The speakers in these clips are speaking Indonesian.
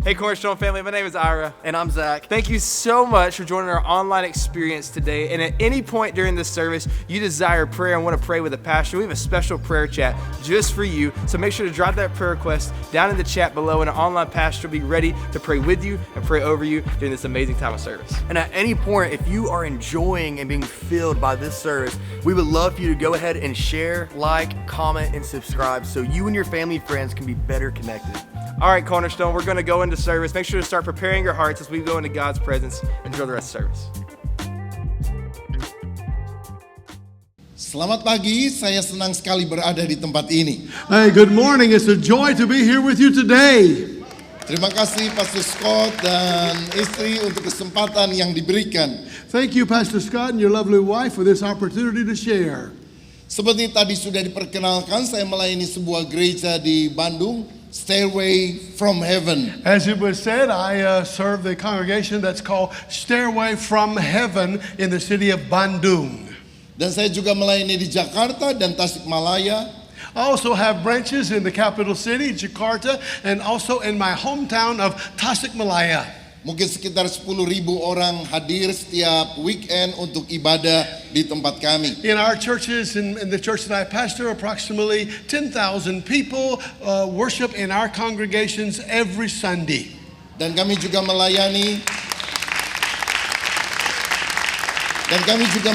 Hey Cornerstone family, my name is Ira. And I'm Zach. Thank you so much for joining our online experience today. And at any point during this service, you desire prayer and want to pray with a pastor, we have a special prayer chat just for you. So make sure to drop that prayer request down in the chat below, and our online pastor will be ready to pray with you and pray over you during this amazing time of service. And at any point, if you are enjoying and being filled by this service, we would love for you to go ahead and share, like, comment, and subscribe so you and your family and friends can be better connected. All right, Cornerstone, we're going to go into service. Make sure to start preparing your hearts as we go into God's presence. Enjoy the rest of the service. Selamat pagi, saya senang sekali berada di tempat ini. Hey, good morning. It's a joy to be here with you today. Terima kasih Pastor Scott dan istri untuk kesempatan yang diberikan. Thank you, Pastor Scott and your lovely wife, for this opportunity to share. Seperti tadi sudah diperkenalkan, saya melayani sebuah gereja di Bandung, Stairway from Heaven. As it was said, I serve the congregation that's called Stairway from Heaven in the city of Bandung. Dan saya juga melayani di Jakarta dan Tasikmalaya. I also have branches in the capital city, Jakarta, and also in my hometown of Tasikmalaya. Mungkin sekitar 10.000 orang hadir setiap weekend untuk ibadah di tempat kami. In our churches, in the church that I pastor, approximately 10,000 people worship in our congregations every Sunday. Dan kami juga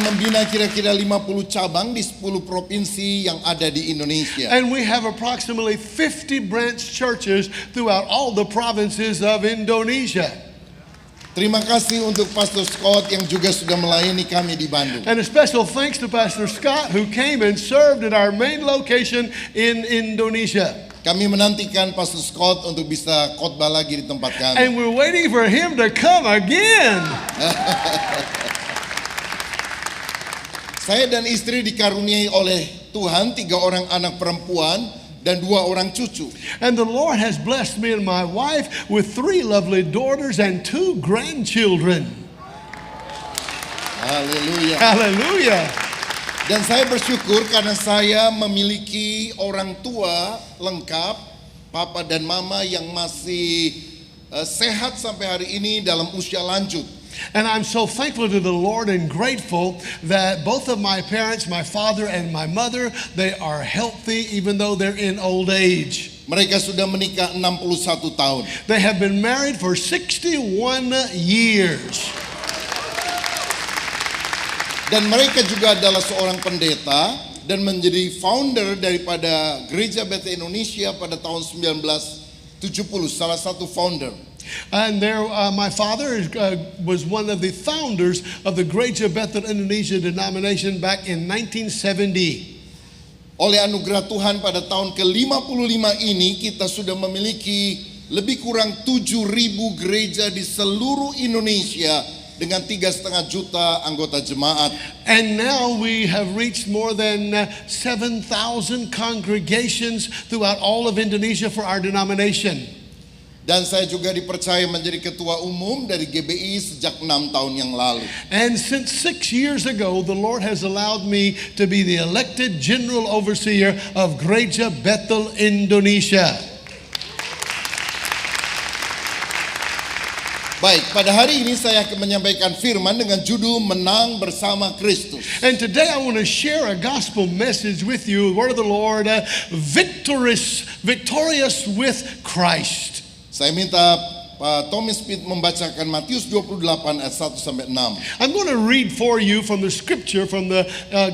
membina kira-kira 50 cabang di 10 provinsi yang ada di Indonesia. And we have approximately 50 branch churches throughout all the provinces of Indonesia. Terima kasih untuk Pastor Scott yang juga sudah melayani kami di Bandung. And a special thanks to Pastor Scott who came and served at our main location in Indonesia. Kami menantikan Pastor Scott untuk bisa khotbah lagi di tempat kami. And we're waiting for him to come again. Saya dan istri dikaruniai oleh Tuhan 3 orang anak perempuan dan 2 orang cucu. And the Lord has blessed me and my wife with 3 lovely daughters and 2 grandchildren. Haleluya. Hallelujah. Dan saya bersyukur karena saya memiliki orang tua lengkap, papa dan mama yang masih sehat sampai hari ini dalam usia lanjut. And I'm so thankful to the Lord and grateful that both of my parents, my father and my mother, they are healthy even though they're in old age. Mereka sudah menikah 61 tahun. They have been married for 61 years. Dan mereka juga adalah seorang pendeta dan menjadi founder daripada Gereja Bethel Indonesia pada tahun 1970, salah satu founder. And my father was one of the founders of the Gereja Bethel Indonesia denomination back in 1970. Oleh anugerah Tuhan pada tahun ke-55 ini kita sudah memiliki lebih kurang 7.000 gereja di seluruh Indonesia dengan 3,5 juta anggota jemaat. And now we have reached more than 7,000 congregations throughout all of Indonesia for our denomination. Dan saya juga dipercaya menjadi ketua umum dari GBI sejak 6 tahun yang lalu. And since 6 years ago, the Lord has allowed me to be the elected general overseer of Gereja Bethel Indonesia. Baik, pada hari ini saya akan menyampaikan firman dengan judul Menang Bersama Kristus. And today I want to share a gospel message with you, the word of the Lord, victorious with Christ. Saya minta Pak Tommy Smith membacakan Matius 28 ayat 1 sampai 6. I'm going to read for you from the scripture from the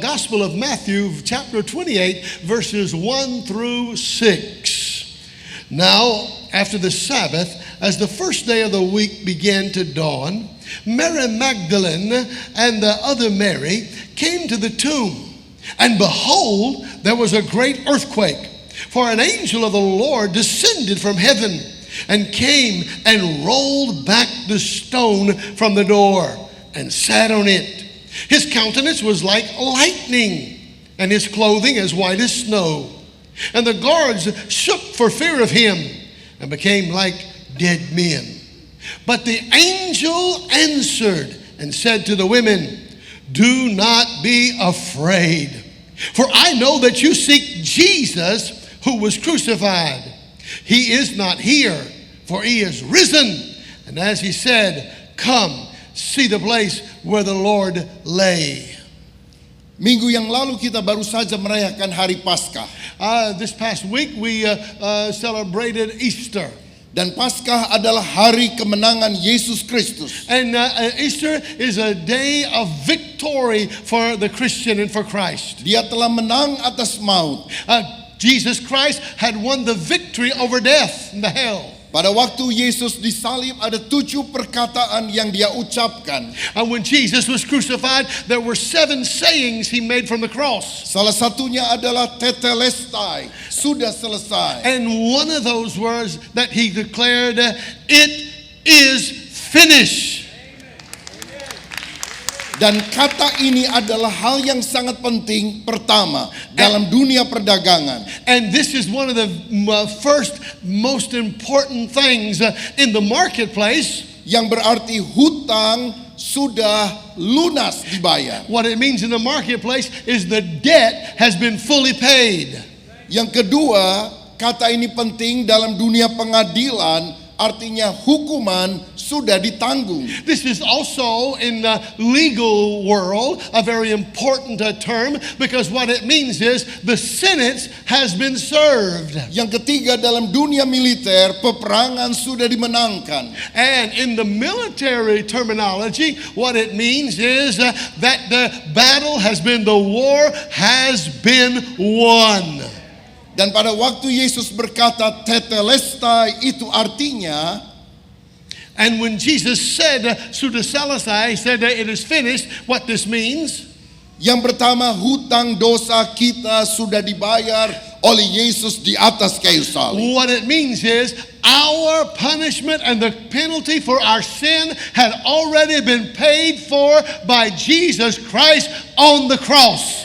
Gospel of Matthew chapter 28 verses 1 through 6. Now, after the Sabbath, as the first day of the week began to dawn, Mary Magdalene and the other Mary came to the tomb, and behold, there was a great earthquake, for an angel of the Lord descended from heaven and came and rolled back the stone from the door and sat on it. His countenance was like lightning, and his clothing as white as snow. And the guards shook for fear of him and became like dead men. But the angel answered and said to the women, "Do not be afraid, for I know that you seek Jesus who was crucified. He is not here, for he is risen. And as he said, come, see the place where the Lord lay. Minggu yang lalu kita baru saja merayakan Hari Paskah. This past week we celebrated Easter. Dan Paskah adalah hari kemenangan Yesus Kristus. And Easter is a day of victory for the Christian and for Christ. Dia telah menang atas maut. Jesus Christ had won the victory over death and the hell. Pada waktu Yesus disalib ada 7 perkataan yang dia ucapkan. And when Jesus was crucified, there were 7 sayings he made from the cross. Salah satunya adalah tetelestai, sudah selesai. And one of those words that he declared, it is finished. Dan kata ini adalah hal yang sangat penting pertama dalam dunia perdagangan. And this is one of the first most important things in the marketplace. Yang berarti hutang sudah lunas dibayar. What it means in the marketplace is the debt has been fully paid. Yang kedua, kata ini penting dalam dunia pengadilan, artinya hukuman sudah ditanggung. This is also in the legal world a very important term, because what it means is the sentence has been served. Yang ketiga, dalam dunia militer, peperangan sudah dimenangkan. And in the military terminology, what it means is that the battle has been, the war has been won. Dan pada waktu Yesus berkata tetelestai, itu artinya, and when Jesus said sudah selesai, he said it is finished, what this means? yang pertama, hutang dosa kita sudah dibayar oleh Yesus di atas kayu salib. What it means is our punishment and the penalty for our sin had already been paid for by Jesus Christ on the cross.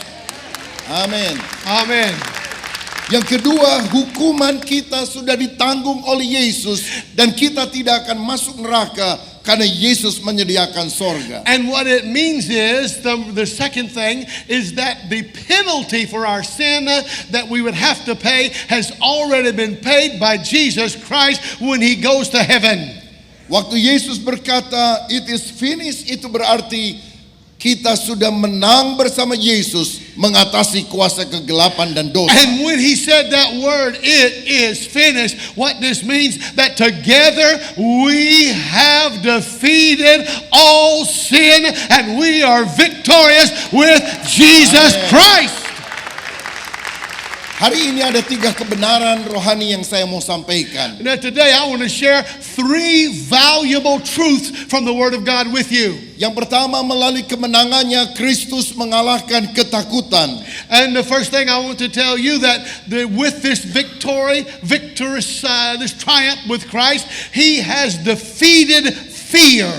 Amin. Amen. Yang kedua, hukuman kita sudah ditanggung oleh Yesus dan kita tidak akan masuk neraka karena Yesus menyediakan sorga. And what it means is, the second thing is that the penalty for our sin that we would have to pay has already been paid by Jesus Christ when he goes to heaven. Waktu Yesus berkata it is finished, itu berarti kita sudah menang bersama Yesus mengatasi kuasa kegelapan dan dosa. And when he said that word, it is finished, what this means, that together we have defeated all sin and we are victorious with Jesus Christ. Hari ini ada 3 kebenaran rohani yang saya mau sampaikan. Now today I want to share 3 valuable truths from the Word of God with you. Yang pertama, melalui kemenangannya Kristus mengalahkan ketakutan. And the first thing I want to tell you that with this victorious this triumph with Christ, he has defeated fear.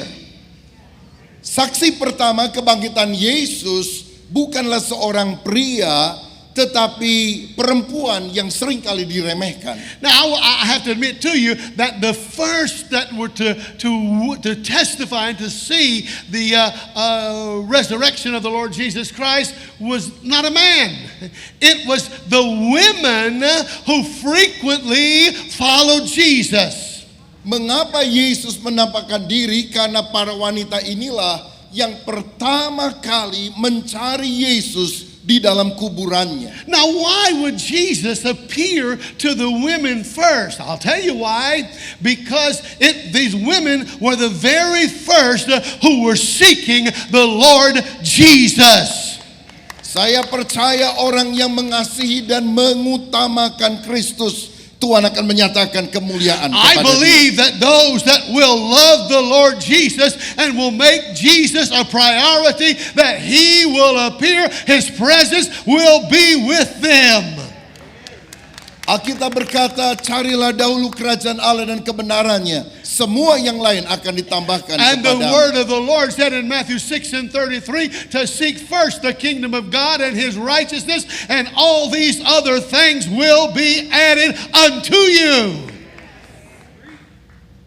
Saksi pertama kebangkitan Yesus bukanlah seorang pria, tetapi perempuan yang seringkali diremehkan. Now I have to admit to you that the first that were to testify and to see the resurrection of the Lord Jesus Christ was not a man. It was the women who frequently followed Jesus. Mengapa Yesus menampakkan diri? Karena para wanita inilah yang pertama kali mencari Yesus di dalam kuburannya. Now, why would Jesus appear to the women first? I'll tell you why. Because these women were the very first who were seeking the Lord Jesus. Saya percaya orang yang mengasihi dan mengutamakan Kristus, Tuhan akan menyatakan kemuliaan I kepada believe dia. that those that will love the Lord Jesus and will make Jesus a priority, that he will appear, his presence will be with them. Alkitab berkata, carilah dahulu kerajaan Allah dan kebenarannya, semua yang lain akan ditambahkan And the kepadamu. word of the Lord said in Matthew 6:33 to seek first the kingdom of God and his righteousness, and all these other things will be added unto you.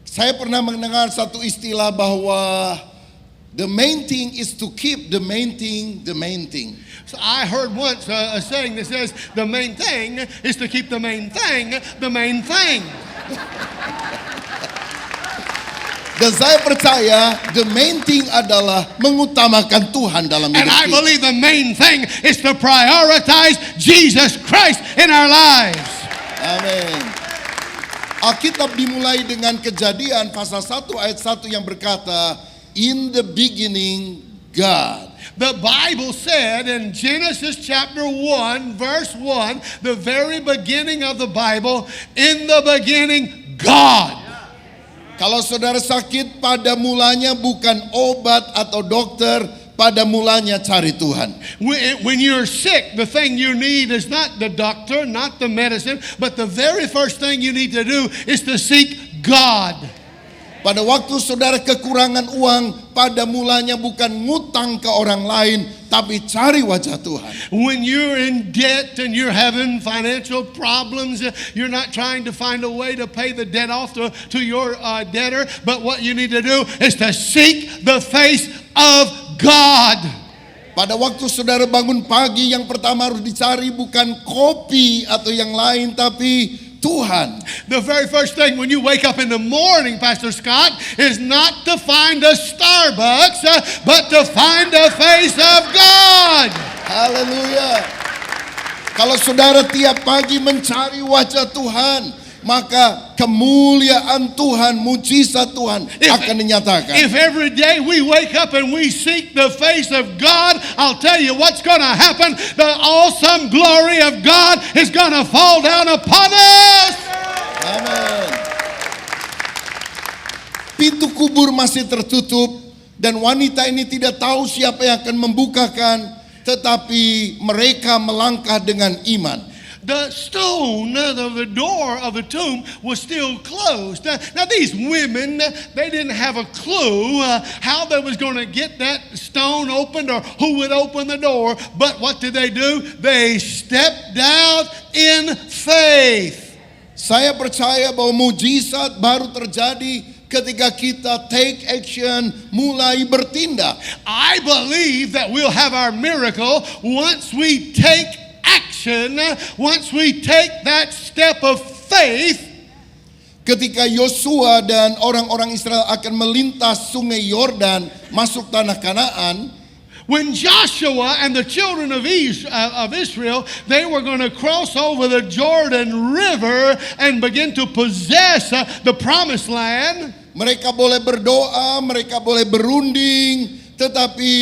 Saya pernah mendengar satu istilah bahwa the main thing is to keep the main thing the main thing. So I heard once a saying that says the main thing is to keep the main thing the main thing. Dan saya percaya the main thing adalah mengutamakan Tuhan dalam hidup And I kita. believe the main thing is to prioritize Jesus Christ in our lives. Amin. Alkitab dimulai dengan Kejadian pasal 1 ayat 1 yang berkata, in the beginning God. The Bible said in Genesis chapter 1, verse 1, the very beginning of the Bible, in the beginning, God. Kalau saudara sakit, pada mulanya bukan obat atau dokter, pada mulanya cari Tuhan. When you're sick, the thing you need is not the doctor, not the medicine, but the very first thing you need to do is to seek God. Pada waktu saudara kekurangan uang, pada mulanya bukan ngutang ke orang lain, tapi cari wajah Tuhan. When you're in debt and you're having financial problems, you're not trying to find a way to pay the debt off to your debtor, but what you need to do is to seek the face of God. Pada waktu saudara bangun pagi, yang pertama harus dicari bukan kopi atau yang lain, tapi Tuhan. The very first thing when you wake up in the morning, Pastor Scott, is not to find a Starbucks, but to find the face of God. Haleluya. Kalau saudara tiap pagi mencari wajah Tuhan, maka kemuliaan Tuhan, mujizat Tuhan akan dinyatakan. If every day we wake up and we seek the face of God, I'll tell you what's going to happen. The awesome glory of God is going to fall down upon us. Amin. Pintu kubur masih tertutup dan wanita ini tidak tahu siapa yang akan membukakan, tetapi mereka melangkah dengan iman. The stone of the door of the tomb was still closed. Now these women, they didn't have a clue how they was going to get that stone opened or who would open the door. But what did they do? They stepped out in faith. Saya percaya bahwa mujizat baru terjadi ketika kita take action, mulai bertindak. I believe that we'll have our miracle once we take action, once we take that step of faith. Ketika Yosua dan orang-orang Israel akan melintas sungai Yordan masuk tanah Kanaan, when Joshua and the children of Israel, they were going to cross over the Jordan River and begin to possess the promised land. mereka boleh berdoa, mereka boleh berunding, tetapi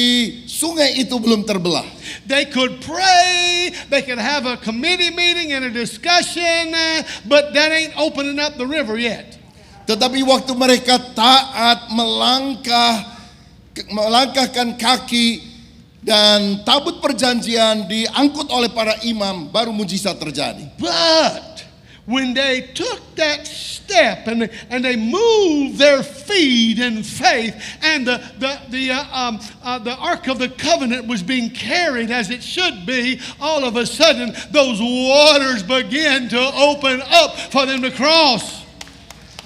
sungai itu belum terbelah. They could pray, they could have a committee meeting and a discussion, but that ain't opening up the river yet. Tetapi waktu mereka taat melangkahkan kaki dan tabut perjanjian diangkut oleh para imam, baru mujizat terjadi. But when they took that step and they moved their feet in faith, and the Ark of the Covenant was being carried as it should be, all of a sudden those waters began to open up for them to cross.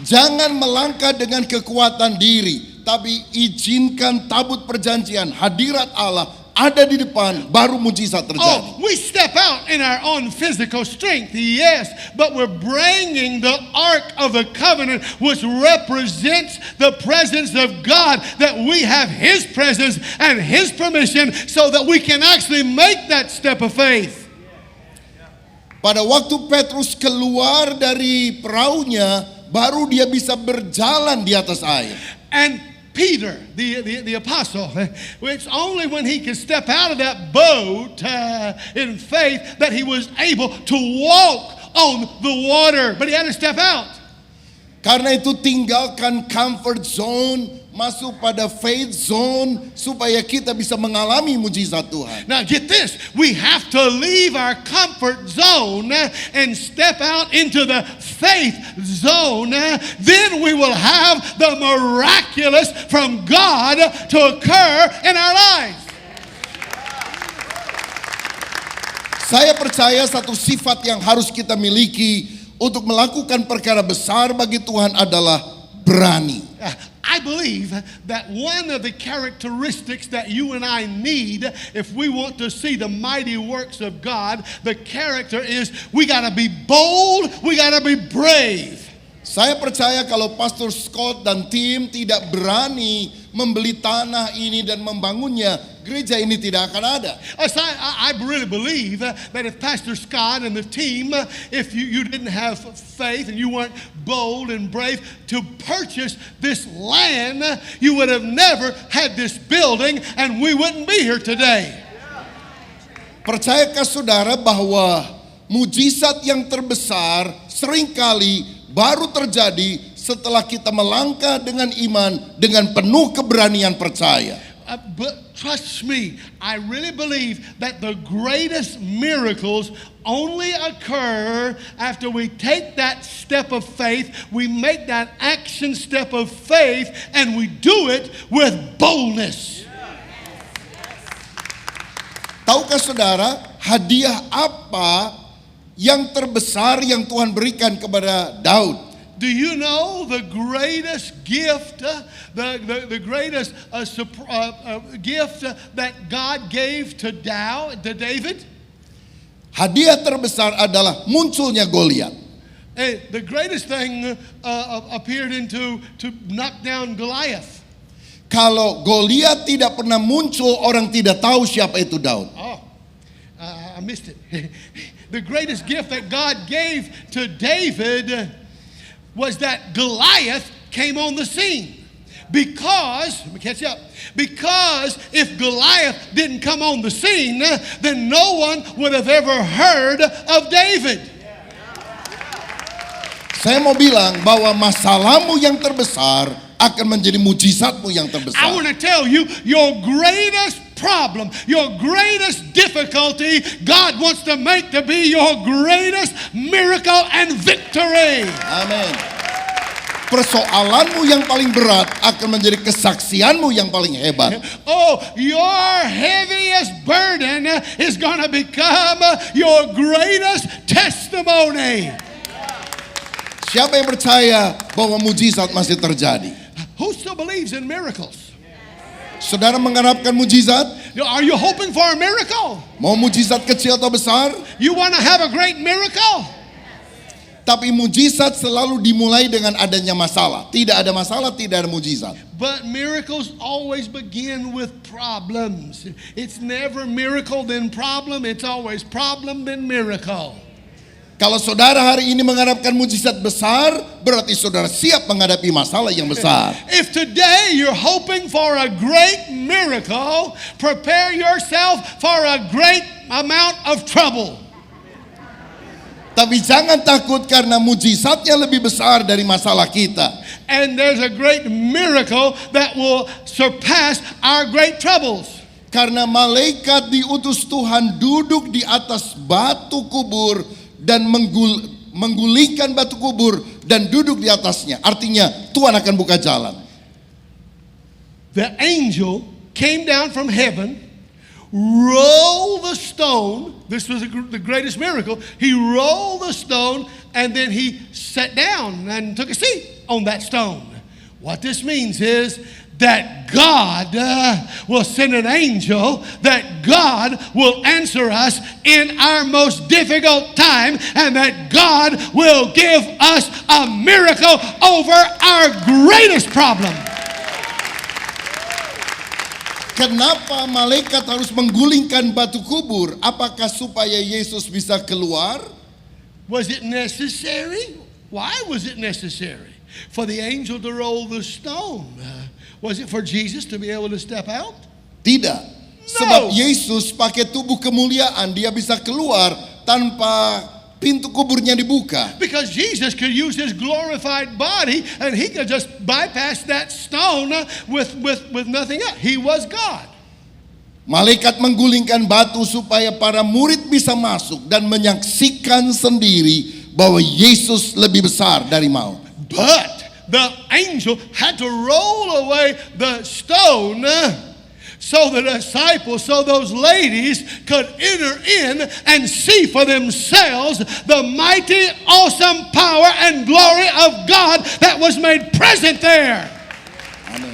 Jangan melangkah dengan kekuatan diri, tapi izinkan tabut perjanjian, hadirat Allah ada di depan, baru mujizat terjadi. Oh, we step out in our own physical strength, yes, but we're bringing the Ark of the Covenant, which represents the presence of God, that we have His presence and His permission so that we can actually make that step of faith. Pada waktu Petrus keluar dari perahunya, baru dia bisa berjalan di atas air. And Peter, the apostle, it's only when he could step out of that boat in faith that he was able to walk on the water. But he had to step out. Karena itu tinggalkan comfort zone, masuk pada faith zone supaya kita bisa mengalami mujizat Tuhan. Now get this, we have to leave our comfort zone and step out into the faith zone. Then we will have the miraculous from God to occur in our lives. Saya percaya satu sifat yang harus kita miliki untuk melakukan perkara besar bagi Tuhan adalah berani. I believe that one of the characteristics that you and I need if we want to see the mighty works of God, the character is we got to be bold, we got to be brave. Saya percaya kalau Pastor Scott dan tim tidak berani membeli tanah ini dan membangunnya, gereja ini tidak akan ada. I really believe that if Pastor Scott and the team, if you didn't have faith and you weren't bold and brave to purchase this land, you would have never had this building and we wouldn't be here today. Percayakah saudara bahwa mujizat yang terbesar seringkali baru terjadi setelah kita melangkah dengan iman, dengan penuh keberanian percaya. But trust me, I really believe that the greatest miracles only occur after we take that step of faith, we make that action step of faith, and we do it with boldness. Tahukah saudara, hadiah apa yang terbesar yang Tuhan berikan kepada Daud? Do you know the greatest gift, the greatest gift that God gave to David? Hadiah terbesar adalah munculnya Goliat. The greatest thing appeared to knock down Goliath. Kalau Goliat tidak pernah muncul, orang tidak tahu siapa itu Daud. I missed it. The greatest gift that God gave to David was that Goliath came on the scene. Because, let me catch up, because if Goliath didn't come on the scene, then no one would have ever heard of David. Saya mau bilang bahwa masalahmu yang terbesar akan menjadi mujizatmu yang I terbesar. want to tell you, your greatest problem, your greatest difficulty, God wants to make to be your greatest miracle and victory. Amin. Persoalanmu yang paling berat akan menjadi kesaksianmu yang paling hebat. Oh, your heaviest burden is going to become your greatest testimony. Siapa yang percaya bahwa mujizat masih terjadi? Who still believes in miracles? Saudara mengharapkan mujizat? Are you hoping for a miracle? Mau mujizat kecil atau besar? You want to have a great miracle? Tapi mujizat selalu dimulai dengan adanya masalah. Tidak ada masalah, tidak ada mujizat. But miracles always begin with problems. It's never miracle then problem. It's always problem then miracle. Kalau saudara hari ini mengharapkan mujizat besar, berarti saudara siap menghadapi masalah yang besar. If today you're hoping for a great miracle, prepare yourself for a great amount of trouble. Tapi jangan takut karena mujizatnya lebih besar dari masalah kita. And there's a great miracle that will surpass our great troubles. Karena malaikat diutus Tuhan duduk di atas batu kubur dan menggulingkan batu kubur dan duduk di atasnya. Artinya Tuhan akan buka jalan. The angel came down from heaven, rolled the stone. This was the greatest miracle. He rolled the stone and then he sat down and took a seat on that stone. What this means is that God will send an angel, that God will answer us in our most difficult time, and that God will give us a miracle over our greatest problem. Kenapa malaikat harus menggulingkan batu kubur? Apakah supaya Yesus bisa keluar? Was it necessary? Why was it necessary for the angel to roll the stone? Was it for Jesus to be able to step out? Tidak. Sebab Yesus pakai tubuh kemuliaan, dia bisa keluar tanpa pintu kuburnya dibuka. Because Jesus could use his glorified body and he could just bypass that stone with nothing else. He was God. Malaikat menggulingkan batu supaya para murid bisa masuk dan menyaksikan sendiri bahwa Yesus lebih besar dari maut. But the angel had to roll away the stone so the disciples, so those ladies could enter in and see for themselves the mighty, awesome power and glory of God that was made present there. Amin.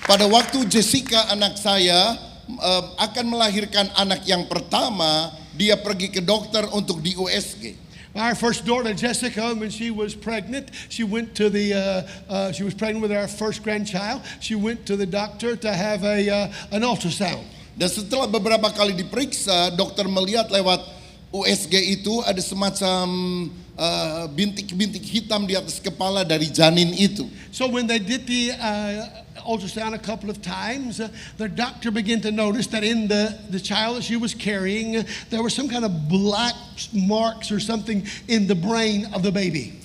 Pada waktu Jessica anak saya akan melahirkan anak yang pertama, dia pergi ke dokter untuk di USG. Our first daughter, Jessica, when she was pregnant, she was pregnant with our first grandchild. She went to the doctor to have an ultrasound. Dan setelah beberapa kali diperiksa, dokter melihat lewat USG itu ada semacam bintik-bintik hitam di atas kepala dari janin itu. So when they did the ultrasound a couple of times, the doctor began to notice that in the child that she was carrying, there was some kind of black marks or something in the brain of the baby.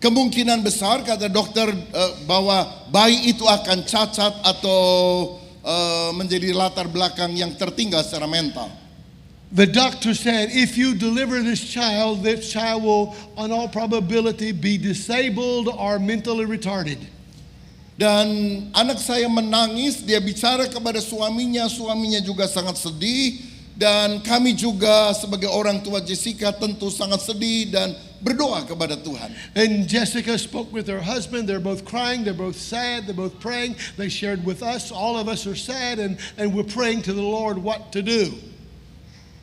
Kemungkinan besar kata dokter bahwa bayi itu akan cacat atau menjadi latar belakang yang tertinggal secara mental. The doctor said, if you deliver this child will, on all probability, be disabled or mentally retarded. Dan anak saya menangis, dia bicara kepada suaminya juga sangat sedih. Dan kami juga sebagai orang tua Jessica tentu sangat sedih dan berdoa kepada Tuhan. And Jessica spoke with her husband. They're both crying, they're both sad, they're both praying. They shared with us, all of us are sad, and we're praying to the Lord what to do.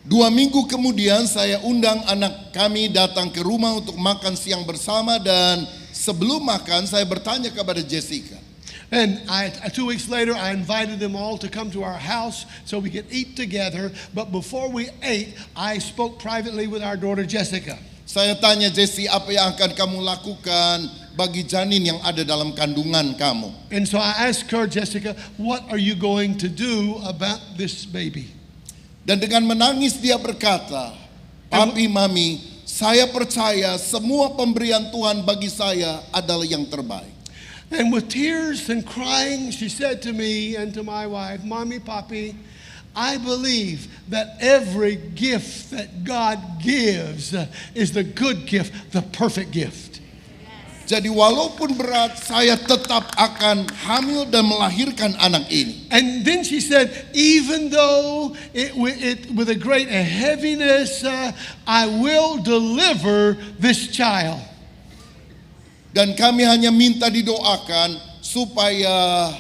2 minggu kemudian saya undang anak kami datang ke rumah untuk makan siang bersama, dan sebelum makan saya bertanya kepada Jessica. And 2 weeks later, I invited them all to come to our house so we could eat together. But before we ate, I spoke privately with our daughter Jessica. Saya tanya Jessie, apa yang akan kamu lakukan bagi janin yang ada dalam kandungan kamu? And so I asked her, Jessica, what are you going to do about this baby? Dan dengan menangis dia berkata, Papi, Mami, saya percaya semua pemberian Tuhan bagi saya adalah yang terbaik. And with tears and crying, she said to me and to my wife, Mommy, Papi, I believe that every gift that God gives is the good gift, the perfect gift. Jadi walaupun berat, saya tetap akan hamil dan melahirkan anak ini. And then she said, even though it with a great heaviness, I will deliver this child. Dan kami hanya minta didoakan supaya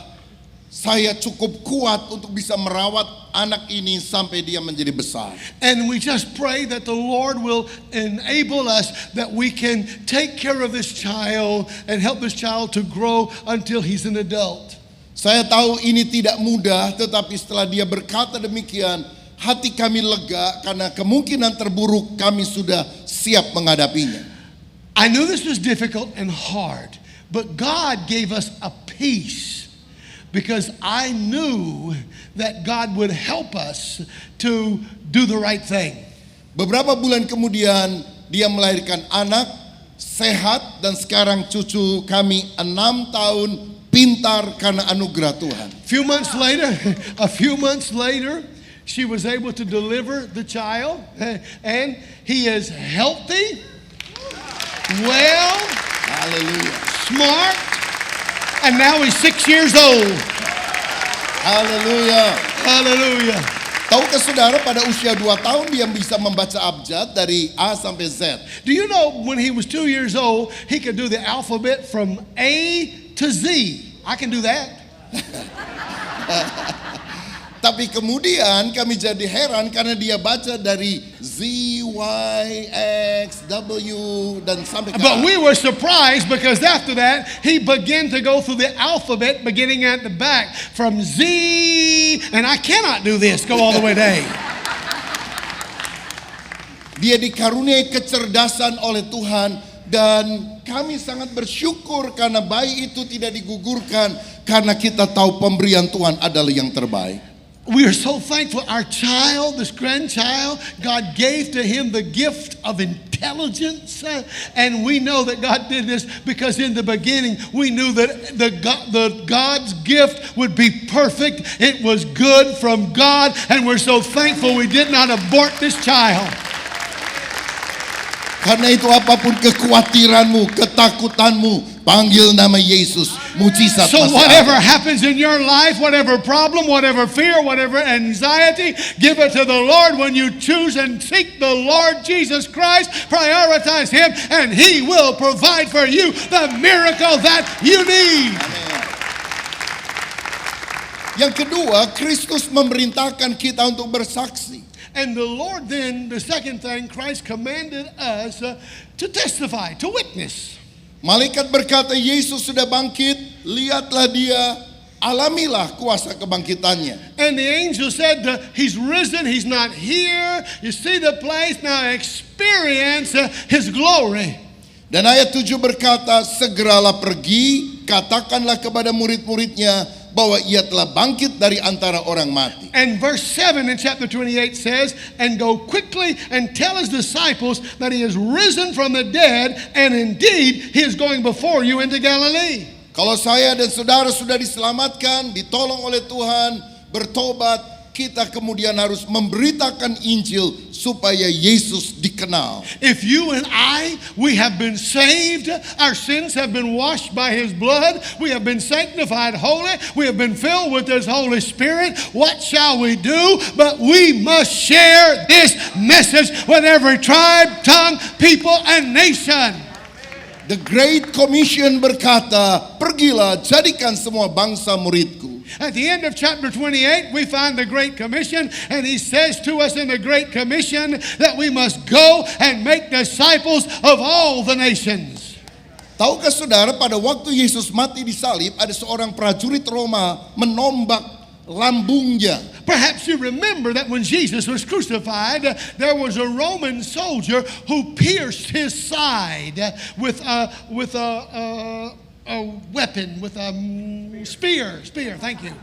saya cukup kuat untuk bisa merawat anak ini sampai dia menjadi besar. And we just pray that the Lord will enable us that we can take care of this child and help this child to grow until he's an adult. Saya tahu ini tidak mudah, tetapi setelah dia berkata demikian, hati kami lega karena kemungkinan terburuk kami sudah siap menghadapinya. I knew this was difficult and hard, but God gave us a peace. Because I knew that God would help us to do the right thing. Beberapa bulan kemudian dia melahirkan anak sehat, dan sekarang cucu kami 6 tahun pintar karena anugerah Tuhan. A few months later, she was able to deliver the child, and he is healthy, well, Haleluya. smart, and now he's 6 years old. Haleluya. Hallelujah. Tahukah saudara, pada usia 2 tahun dia bisa membaca abjad dari A sampai Z. Do you know when he was 2 years old, he could do the alphabet from A to Z? I can do that. Tapi kemudian kami jadi heran karena dia baca dari Z, Y, X, W, dan sampai ke But A. we were surprised because after that, he began to go through the alphabet beginning at the back from Z, and I cannot do this, go all the way to A. Dia dikaruniai kecerdasan oleh Tuhan, dan kami sangat bersyukur karena bayi itu tidak digugurkan, karena kita tahu pemberian Tuhan adalah yang terbaik. We are so thankful. Our child, this grandchild, God gave to him the gift of intelligence. And we know that God did this because in the beginning we knew that the God's gift would be perfect. It was good from God. And we're so thankful we did not abort this child. Karena itu apapun kekhawatiranmu, ketakutanmu, panggil nama Yesus. Mujizat So masih whatever ada. happens in your life, whatever problem, whatever fear, whatever anxiety, give it to the Lord. When you choose and seek the Lord Jesus Christ, prioritize Him, and He will provide for you the miracle that you need. Yang kedua, Kristus memerintahkan kita untuk bersaksi. And the Lord then, the second thing, Christ commanded us to testify, to witness. Malaikat berkata, Yesus sudah bangkit, lihatlah dia, alamilah kuasa kebangkitannya. And the angel said, he's risen, he's not here. You see the place, now experience his glory. Dan ayat 7 berkata, segeralah pergi, katakanlah kepada murid-muridnya bahwa ia telah bangkit dari antara orang mati. And verse 7 in chapter 28 says, and go quickly and tell his disciples that he is risen from the dead, and indeed he is going before you into Galilee. Kalau saya dan saudara sudah diselamatkan, ditolong oleh Tuhan, bertobat, kita kemudian harus memberitakan Injil supaya Yesus dikenal. If you and I, we have been saved, our sins have been washed by his blood, we have been sanctified holy, we have been filled with his Holy Spirit, what shall we do? But we must share this message with every tribe, tongue, people, and nation. The Great Commission berkata, pergilah jadikan semua bangsa muridku. At the end of chapter 28, we find the Great Commission, and he says to us in the Great Commission that we must go and make disciples of all the nations. Tahukah saudara, pada waktu Yesus mati di salib, ada seorang prajurit Roma menombak lambungnya. Perhaps you remember that when Jesus was crucified, there was a Roman soldier who pierced his side with a weapon, with a spear, thank you.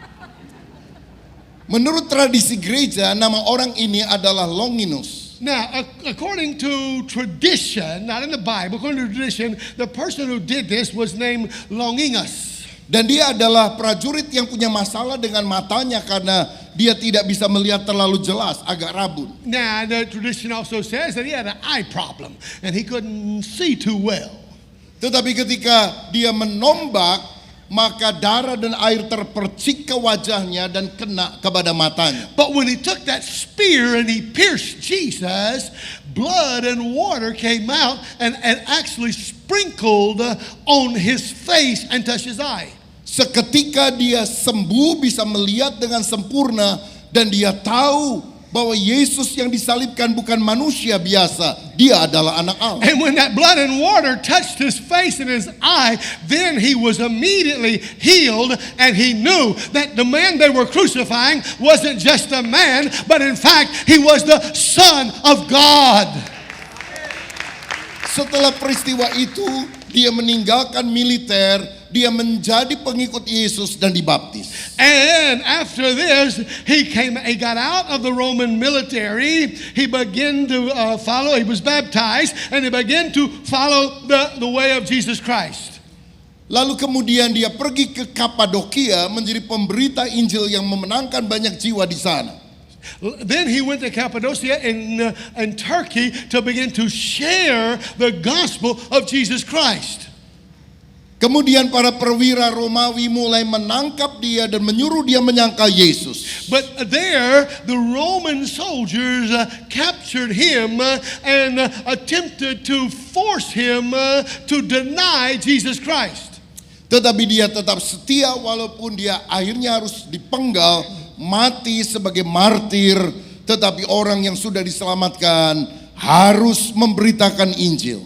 Menurut tradisi gereja, nama orang ini adalah Longinus. Now, according to tradition, not in the Bible, according to tradition, the person who did this was named Longinus. Dan dia adalah prajurit yang punya masalah dengan matanya karena dia tidak bisa melihat terlalu jelas, agak rabun. Now, the tradition also says that he had an eye problem and he couldn't see too well. Tetapi ketika dia menombak, maka darah dan air terpercik ke wajahnya dan kena kepada matanya. But when he took that spear and he pierced Jesus, blood and water came out and actually sprinkled on his face and touched his eye. Seketika dia sembuh, bisa melihat dengan sempurna, dan dia tahu bahwa Yesus yang disalibkan bukan manusia biasa, dia adalah anak Allah. And when that blood and water touched his face and his eye, then he was immediately healed, and he knew that the man they were crucifying wasn't just a man, but in fact he was the Son of God. Setelah peristiwa itu, dia meninggalkan militer, dia menjadi pengikut Yesus dan dibaptis. And after this, he got out of the Roman military. He began to follow. He was baptized, and he began to follow the way of Jesus Christ. Lalu kemudian dia pergi ke Kapadokia menjadi pemberita Injil yang memenangkan banyak jiwa di sana. Then he went to Cappadocia in Turkey to begin to share the gospel of Jesus Christ. Kemudian para perwira Romawi mulai menangkap dia dan menyuruh dia menyangkal Yesus. But there, the Roman soldiers captured him and attempted to force him to deny Jesus Christ. Tetapi dia tetap setia walaupun dia akhirnya harus dipenggal, mati sebagai martir. Tetapi orang yang sudah diselamatkan harus memberitakan Injil.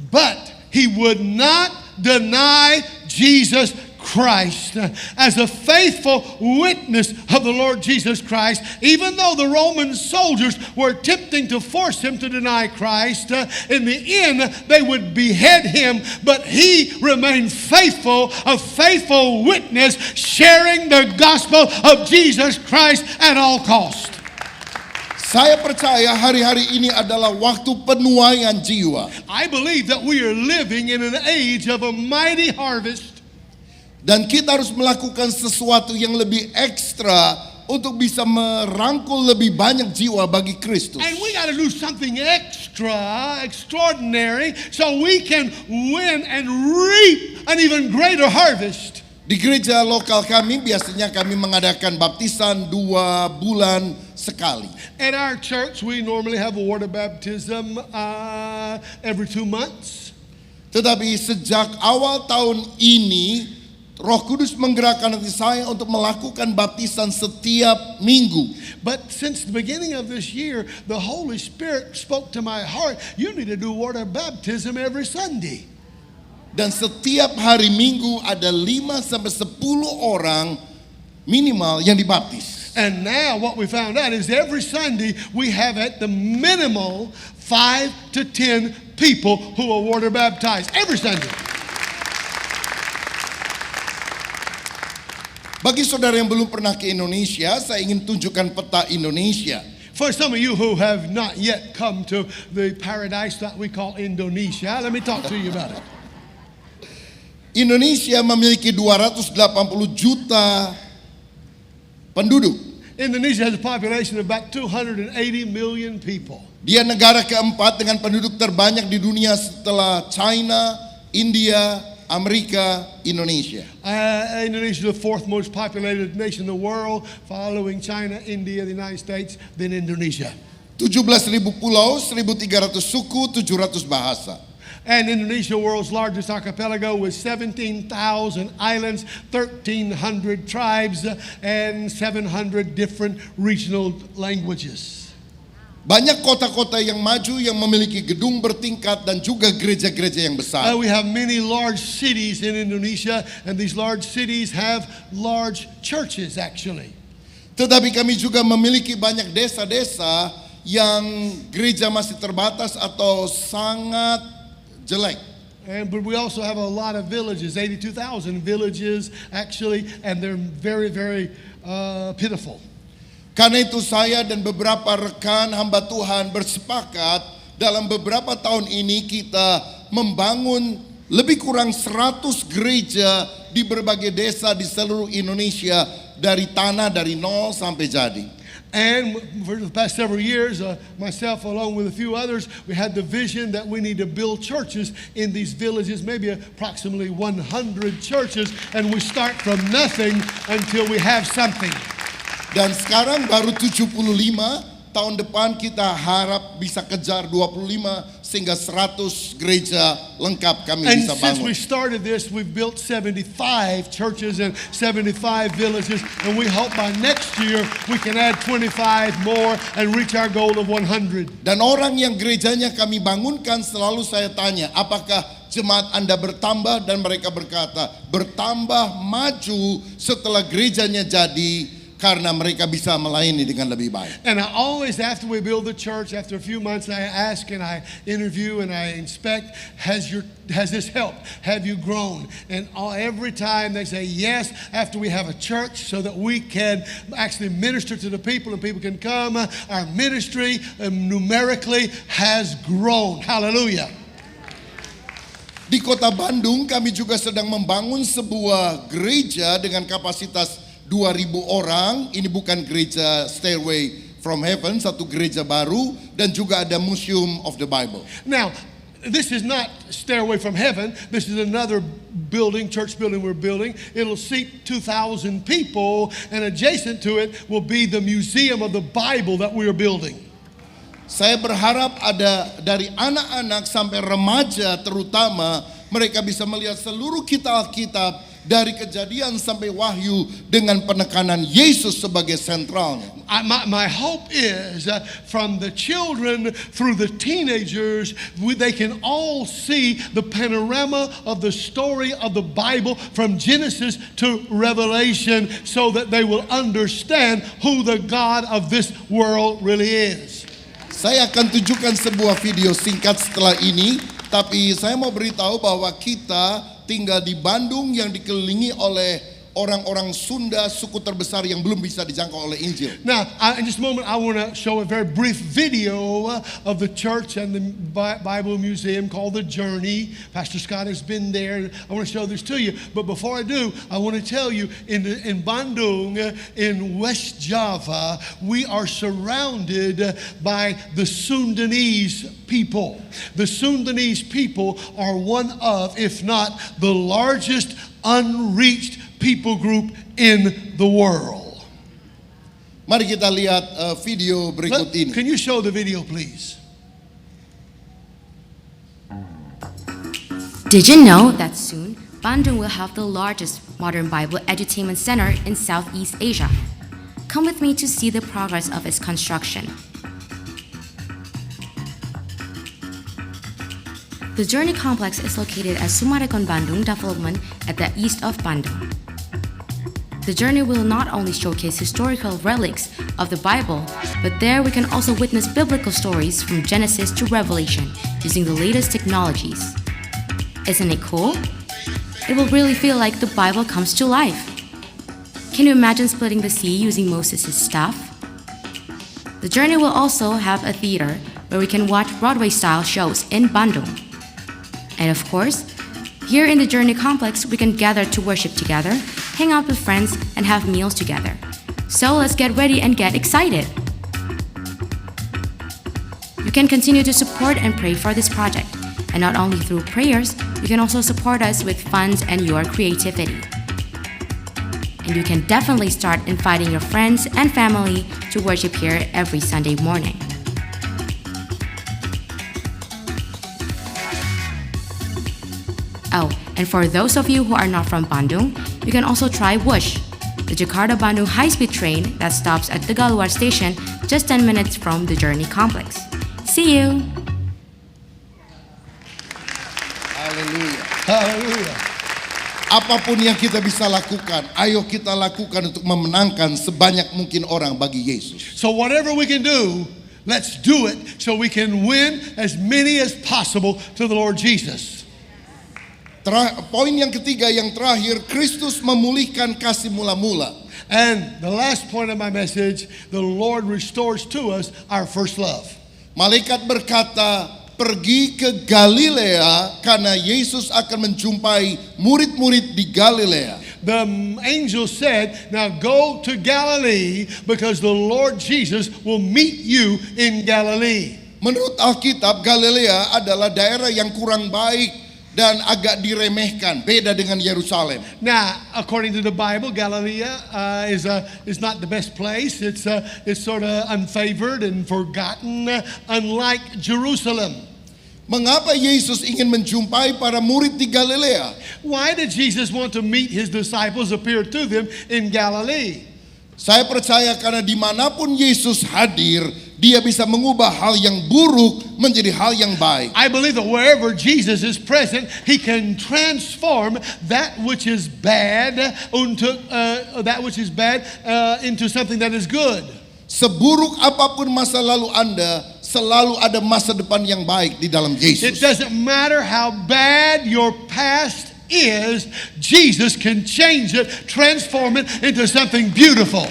But he would not deny Jesus Christ as a faithful witness of the Lord Jesus Christ. Even though the Roman soldiers were attempting to force him to deny Christ, in the end they would behead him, but he remained faithful, a faithful witness, sharing the gospel of Jesus Christ at all costs. Saya percaya hari-hari ini adalah waktu penuaian jiwa. I believe that we are living in an age of a mighty harvest. Dan kita harus melakukan sesuatu yang lebih ekstra untuk bisa merangkul lebih banyak jiwa bagi Kristus. And we got to do something extraordinary, so we can win and reap an even greater harvest. Di gereja lokal kami biasanya kami mengadakan baptisan 2 bulan sekali. At our church, we normally have a water baptism every 2 months. Tetapi sejak awal tahun ini, Roh Kudus menggerakkan hati saya untuk melakukan baptisan setiap minggu. But since the beginning of this year, the Holy Spirit spoke to my heart, you need to do water baptism every Sunday. Dan setiap hari Minggu ada 5 sampai 10 orang minimal yang dibaptis. And now what we found out is every Sunday we have at the minimal 5 to 10 people who are water baptized. Every Sunday. Bagi saudara yang belum pernah ke Indonesia, saya ingin tunjukkan peta Indonesia. For some of you who have not yet come to the paradise that we call Indonesia, let me talk to you about it. Indonesia memiliki 280 juta penduduk. Indonesia has a population of about 280 million people. Dia negara keempat dengan penduduk terbanyak di dunia setelah China, India, Amerika, Indonesia. Indonesia is the fourth most populated nation in the world, following China, India, the United States, then Indonesia. 17.000 pulau, 1.300 suku, 700 bahasa. And Indonesia, world's largest archipelago, with 17,000 islands, 1,300 tribes, and 700 different regional languages. Banyak kota-kota yang maju yang memiliki gedung bertingkat dan juga gereja-gereja yang besar. We have many large cities in Indonesia, and these large cities have large churches actually. Tetapi kami juga memiliki banyak desa-desa yang gereja masih terbatas atau sangat jelek. But we also have a lot of villages, 82,000 villages actually, and they're very, very pitiful. Karena itu saya dan beberapa rekan hamba Tuhan bersepakat dalam beberapa tahun ini kita membangun lebih kurang 100 gereja di berbagai desa di seluruh Indonesia dari tanah dari nol sampai jadi. And for the past several years, myself along with a few others, we had the vision that we need to build churches in these villages, maybe approximately 100 churches, and we start from nothing until we have something. Dan sekarang baru 75, tahun depan kita harap bisa kejar 25 sehingga 100 gereja lengkap kami And bisa since we bangun. started this, we've built 75 churches and 75 villages, and we hope by next year we can add 25 more and reach our goal of 100. Dan orang yang gerejanya kami bangunkan selalu saya tanya, apakah jemaat Anda bertambah? Dan mereka berkata, bertambah maju setelah gerejanya jadi, karena mereka bisa melayani dengan lebih baik. And I always, after we build the church, after a few months, I ask and I interview and I inspect, has this helped? Have you grown? And every time they say yes, after we have a church so that we can actually minister to the people and people can come, our ministry numerically has grown. Hallelujah. Di kota Bandung kami juga sedang membangun sebuah gereja dengan kapasitas 2.000 orang. Ini bukan gereja Stairway from Heaven, satu gereja baru, dan juga ada Museum of the Bible. Now, this is not Stairway from Heaven. This is another building, church building we're building. It'll seat 2,000 people, and adjacent to it will be the Museum of the Bible that we are building. Saya berharap ada dari anak-anak sampai remaja terutama, mereka bisa melihat seluruh kitab-kitab dari Kejadian sampai Wahyu dengan penekanan Yesus sebagai sentralnya. My hope is from the children through the teenagers, they can all see the panorama of the story of the Bible from Genesis to Revelation, so that they will understand who the God of this world really is. Saya akan tunjukkan sebuah video singkat setelah ini, tapi saya mau beritahu bahwa kita tinggal di Bandung yang dikelilingi oleh orang-orang Sunda, suku terbesar yang belum bisa dijangkau oleh Injil. Now, in just a moment, I want to show a very brief video of the church and the Bible Museum called The Journey. Pastor Scott has been there. I want to show this to you. But before I do, I want to tell you, in Bandung, in West Java, we are surrounded by the Sundanese people. The Sundanese people are one of, if not the largest unreached people group in the world. Mari kita lihat video berikut ini. Can you show the video, please? Did you know that soon Bandung will have the largest modern Bible edutainment center in Southeast Asia. Come with me to see the progress of its construction. The Journey Complex is located at Sumarekon Bandung development at the east of Bandung. The Journey will not only showcase historical relics of the Bible, but there we can also witness biblical stories from Genesis to Revelation using the latest technologies. Isn't it cool? It will really feel like the Bible comes to life. Can you imagine splitting the sea using Moses' staff? The Journey will also have a theater where we can watch Broadway-style shows in Bandung. And of course, here in the Journey Complex, we can gather to worship together, hang out with friends, and have meals together. So let's get ready and get excited! You can continue to support and pray for this project. And not only through prayers, you can also support us with funds and your creativity. And you can definitely start inviting your friends and family to worship here every Sunday morning. Oh, and for those of you who are not from Bandung, you can also try Wush, the Jakarta-Bandung high-speed train that stops at the Galuar station just 10 minutes from the Journey Complex. See you! Haleluya. Hallelujah. Apapun yang kita bisa lakukan, ayo kita lakukan untuk memenangkan sebanyak mungkin orang bagi Yesus. So whatever we can do, let's do it so we can win as many as possible to the Lord Jesus. Poin yang ketiga, yang terakhir, Kristus memulihkan kasih mula-mula. And the last point of my message, the Lord restores to us our first love. Malaikat berkata, pergi ke Galilea karena Yesus akan menjumpai murid-murid di Galilea. The angel said, now go to Galilee because the Lord Jesus will meet you in Galilee. Menurut Alkitab, Galilea adalah daerah yang kurang baik dan agak diremehkan, beda dengan Yerusalem. Now, according to the Bible, Galilee is not the best place. It's sort of unfavored and forgotten, unlike Jerusalem. Mengapa Yesus ingin menjumpai para murid di Galilea? Why did Jesus want to meet his disciples, appear to them in Galilee? Saya percaya karena dimanapun Yesus hadir, dia bisa mengubah hal yang buruk menjadi hal yang baik. I believe that wherever Jesus is present, he can transform that which is bad into something that is good. Seburuk apapun masa lalu Anda, selalu ada masa depan yang baik di dalam It Yesus. doesn't matter how bad your past is, Jesus can change it, transform it into something beautiful.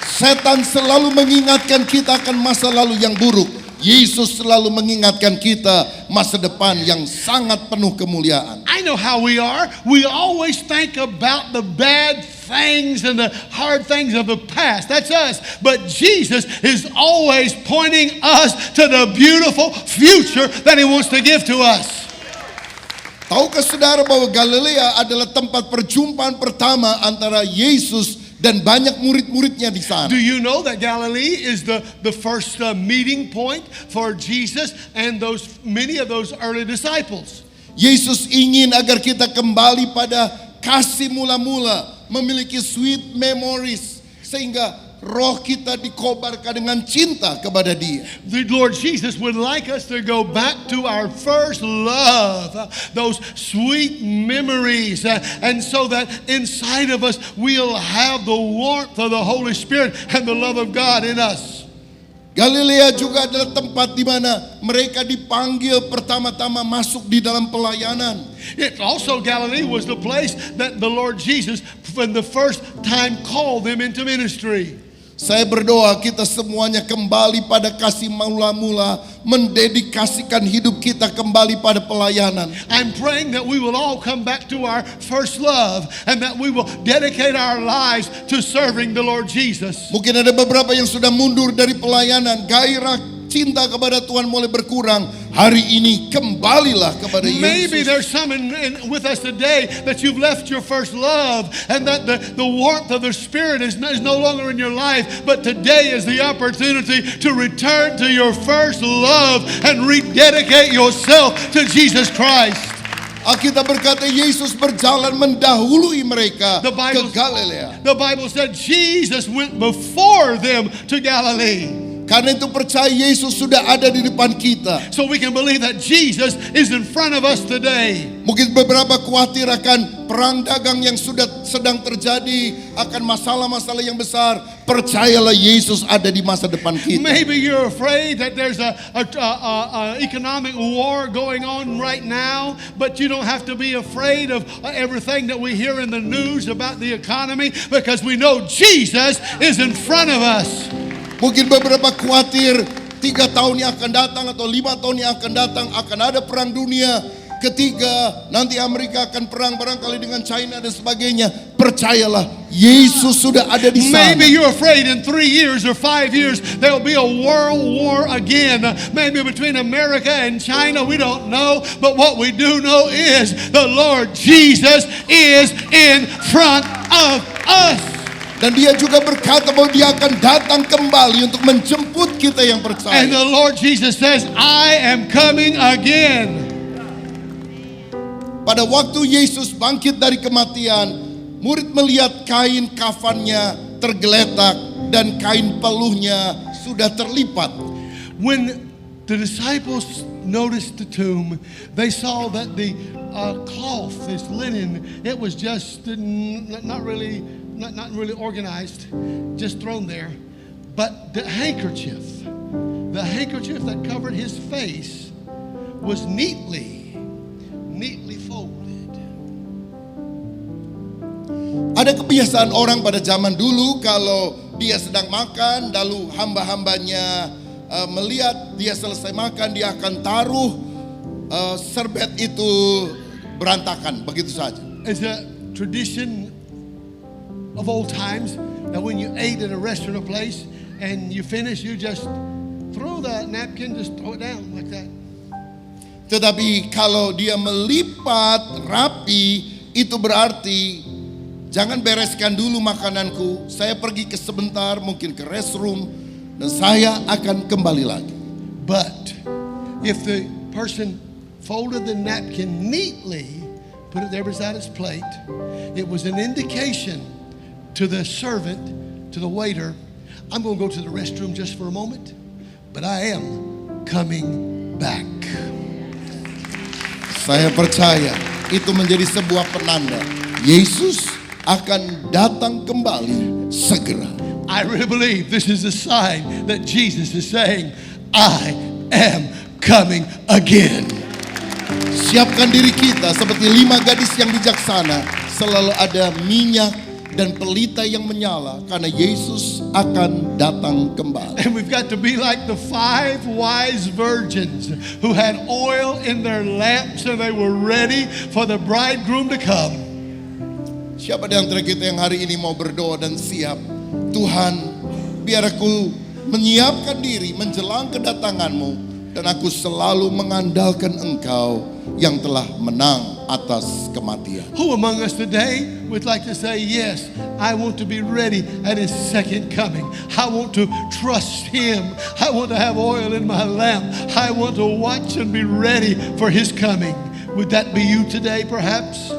Setan selalu mengingatkan kita akan masa lalu yang buruk. Yesus selalu mengingatkan kita masa depan yang sangat penuh kemuliaan. I know how we are. We always think about the bad things and the hard things of the past. That's us. But Jesus is always pointing us to the beautiful future that he wants to give to us. Tahukah saudara bahwa Galilea adalah tempat perjumpaan pertama antara Yesus dan banyak murid-muridnya di sana? Do you know that Galilee is the first meeting point for Jesus and many of those early disciples? Yesus ingin agar kita kembali pada kasih mula-mula, memiliki sweet memories, sehingga roh kita dikobarkan dengan cinta kepada Dia. The Lord Jesus would like us to go back to our first love, those sweet memories, and so that inside of us we'll have the warmth of the Holy Spirit and the love of God in us. Galilea juga adalah tempat di mana mereka dipanggil pertama-tama masuk di dalam pelayanan. Also, Galilee was the place that the Lord Jesus, for the first time, called them into ministry. Saya berdoa kita semuanya kembali pada kasih mula-mula, mendedikasikan hidup kita kembali pada pelayanan. I'm praying that we will all come back to our first love and that we will dedicate our lives to serving the Lord Jesus. Mungkin ada beberapa yang sudah mundur dari pelayanan, gairah cinta kepada Tuhan mulai berkurang. Hari ini kembalilah kepada Maybe Yesus. there's some with us today that you've left your first love and that the warmth of the Spirit is no longer in your life, but today is the opportunity to return to your first love and rededicate yourself to Jesus Christ. Alkitab berkata Yesus berjalan mendahului mereka The ke Bible, Galilea. the Bible said Jesus went before them to Galilee. Karena itu percaya Yesus sudah ada di depan kita. So we can believe that Jesus is in front of us today. Mungkin beberapa khawatir akan perang dagang yang sedang terjadi, akan masalah-masalah yang besar. Percayalah Yesus ada di masa depan kita. Maybe you're afraid that there's a economic war going on right now, but you don't have to be afraid of everything that we hear in the news about the economy, because we know Jesus is in front of us. Mungkin beberapa khawatir 3 tahun yang akan datang atau 5 tahun yang akan datang akan ada perang dunia ketiga, nanti Amerika akan perang barangkali dengan China dan sebagainya. Percayalah Yesus sudah ada di sana. Maybe you're afraid in 3 years or 5 years there'll be a world war again, maybe between America and China, we don't know, but what we do know is the Lord Jesus is in front of us. Dan dia juga berkata bahwa dia akan datang kembali untuk menjemput kita yang percaya. And the Lord Jesus says, I am coming again. Pada waktu Yesus bangkit dari kematian, murid melihat kain kafannya tergeletak dan kain peluhnya sudah terlipat. When the disciples noticed the tomb, they saw that the cloth, this linen, it was just not really organized, just thrown there. But the handkerchief that covered his face was neatly folded. Ada kebiasaan orang pada zaman dulu kalau dia sedang makan, lalu hamba-hambanya melihat dia selesai makan, dia akan taruh serbet itu berantakan begitu saja. It's a tradition of old times that when you ate at a restaurant or place and you finish, you just throw the napkin, just throw it down like that. Tetapi kalau dia melipat rapi, itu berarti jangan bereskan dulu makananku, saya pergi ke sebentar, mungkin ke restroom, dan saya akan kembali lagi. But if the person folded the napkin neatly, put it there beside his plate, it was an indication to the servant, to the waiter, I'm going to go to the restroom just for a moment, but I am coming back. Saya percaya itu menjadi sebuah penanda Yesus akan datang kembali segera. I really believe this is a sign that Jesus is saying, I am coming again. Siapkan diri kita seperti 5 gadis yang bijaksana, selalu ada minyak dan pelita yang menyala karena Yesus akan datang kembali. And we've got to be like the 5 wise virgins who had oil in their lamps and they were ready for the bridegroom to come. Siapa di antara kita yang hari ini mau berdoa dan siap, Tuhan, biar aku menyiapkan diri menjelang kedatanganmu dan aku selalu mengandalkan Engkau yang telah menang atas kematian. Who among us today would like to say, yes, I want to be ready at his second coming. I want to trust him. I want to have oil in my lamp. I want to watch and be ready for his coming. Would that be you today perhaps?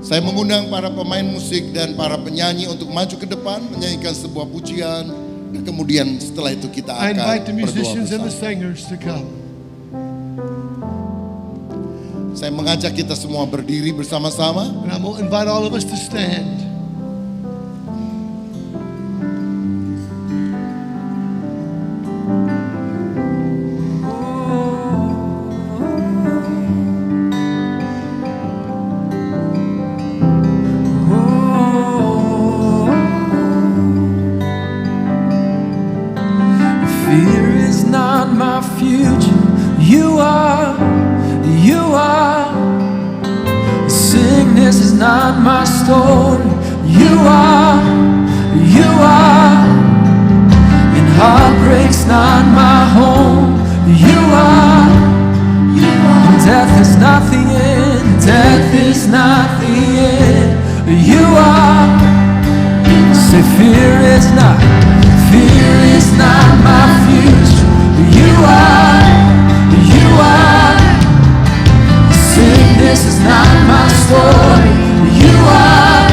Saya mengundang para pemain musik dan para penyanyi untuk maju ke depan menyanyikan sebuah pujian, dan kemudian setelah itu kita I akan invite the berdoa musicians and the bersama. singers to come. Saya mengajak kita semua berdiri bersama-sama. And I'm going to invite all of us to stand. Fear is not my future. You are. Sickness is not my story. You are. And heartbreak's not my home. You are. And death is not the end. Death is not the end. You are. Say fear is not my future. You are. this is not my story. You are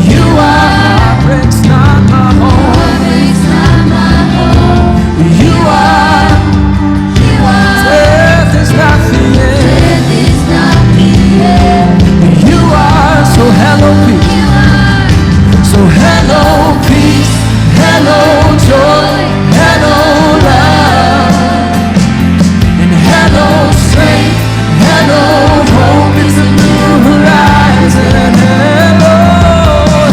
heartbreak's not my home. You are death is not the end. You are so hello peace. So hello peace, hello joy, hello love, and hello strength, hello hope is a new horizon.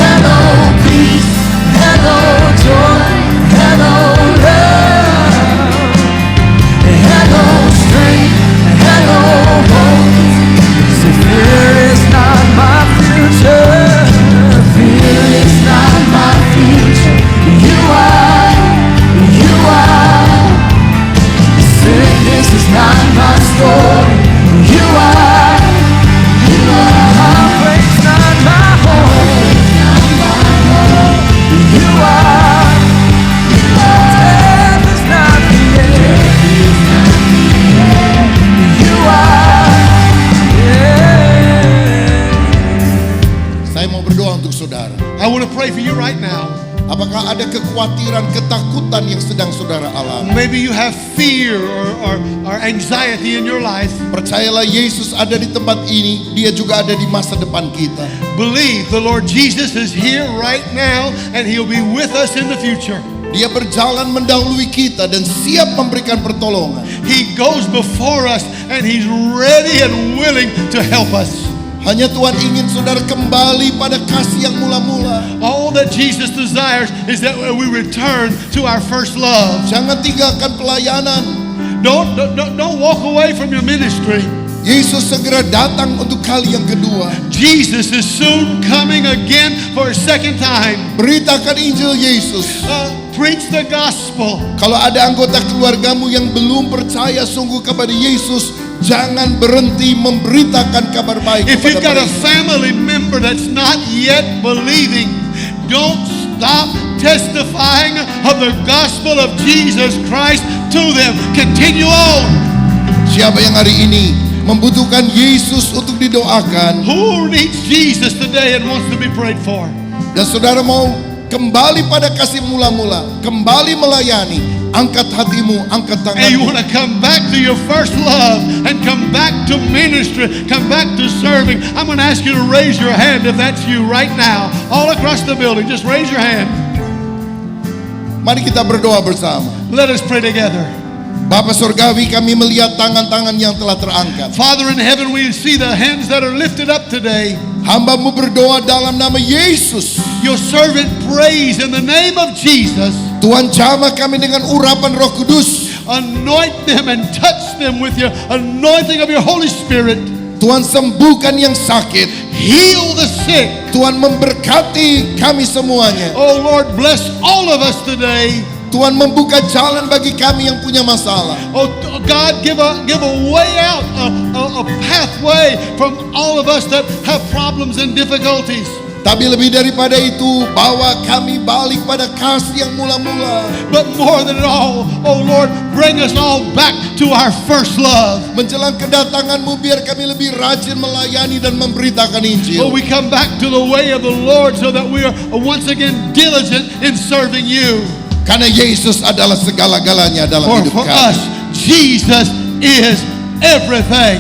Hello peace, hello joy, hello love, and hello strength, hello hope. So fear is not my future. Fear is not my future. You are. Sickness is not my story. You are. Heartbreak's not my home. You are. Death is not the end. You are. Yeah. Saya mau berdoa untuk saudara. I want to pray for you right now. Apakah ada kekhawatiran, ketakutan yang sedang saudara alami? Maybe you have fear or anxiety in your life. Percayalah, Yesus ada di tempat ini. Dia juga ada di masa depan kita. Believe the Lord Jesus is here right now and He'll be with us in the future. Dia berjalan mendahului kita dan siap memberikan pertolongan. He goes before us and He's ready and willing to help us. Hanya Tuhan ingin saudara kembali pada kasih yang mula-mula. All that Jesus desires is that we return to our first love. Jangan tinggalkan pelayanan. Don't walk away from your ministry. Yesus segera datang untuk kali yang kedua. Jesus is soon coming again for a second time. Beritakan Injil Yesus. Preach the gospel. Kalau ada anggota keluargamu yang belum percaya sungguh kepada Yesus, jangan berhenti memberitakan kabar baik If you've got kepada a mereka. family member that's not yet believing, don't stop testifying of the gospel of Jesus Christ to them. Continue on. Siapa yang hari ini membutuhkan Yesus untuk didoakan, Who needs Jesus today and wants to be prayed for? dan saudara mau kembali pada kasih mula-mula, kembali melayani, angkat hatimu, angkat And you tanganmu. want to come back to your first love and come back to ministry, come back to serving. I'm going to ask you to raise your hand if that's you right now. All across the building, just raise your hand. Mari kita berdoa bersama. Let us pray together. Bapa Surgawi, kami melihat tangan-tangan yang telah terangkat. Father in heaven, we see the hands that are lifted up today. Hamba-Mu berdoa dalam nama Yesus. Your servant prays in the name of Jesus. Tuhan jamah kami dengan urapan Roh Kudus. Anoint them and touch them with your anointing of your Holy Spirit. Tuhan sembuhkan yang sakit. Heal the sick. Tuhan memberkati kami semuanya. Oh Lord, bless all of us today. Tuhan membuka jalan bagi kami yang punya masalah. Oh God, give a way out, a pathway from all of us that have problems and difficulties. Tapi lebih daripada itu, bawa kami balik pada kasih yang mula-mula. But more than all, oh Lord, bring us all back to our first love. Menjelang kedatangan-Mu, biar kami lebih rajin melayani dan memberitakan Oh, Injil. we come back to the way of the Lord so that we are once again diligent in serving you. Karena Yesus adalah segala-galanya dalam For hidup us, kami. Jesus is everything.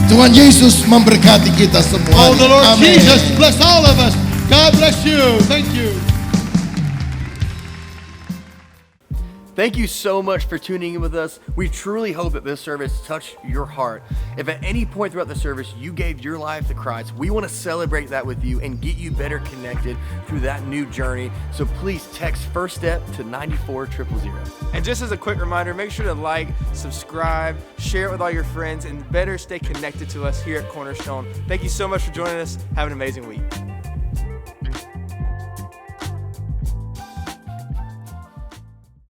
Tuhan Yesus memberkati kita semua. Oh, the Lord Amin. Jesus bless all of us. God bless you. Thank you. Thank you so much for tuning in with us. We truly hope that this service touched your heart. If at any point throughout the service you gave your life to Christ, we want to celebrate that with you and get you better connected through that new journey. So please text First Step to 94000. And just as a quick reminder, make sure to like, subscribe, share it with all your friends, and better stay connected to us here at Cornerstone. Thank you so much for joining us. Have an amazing week.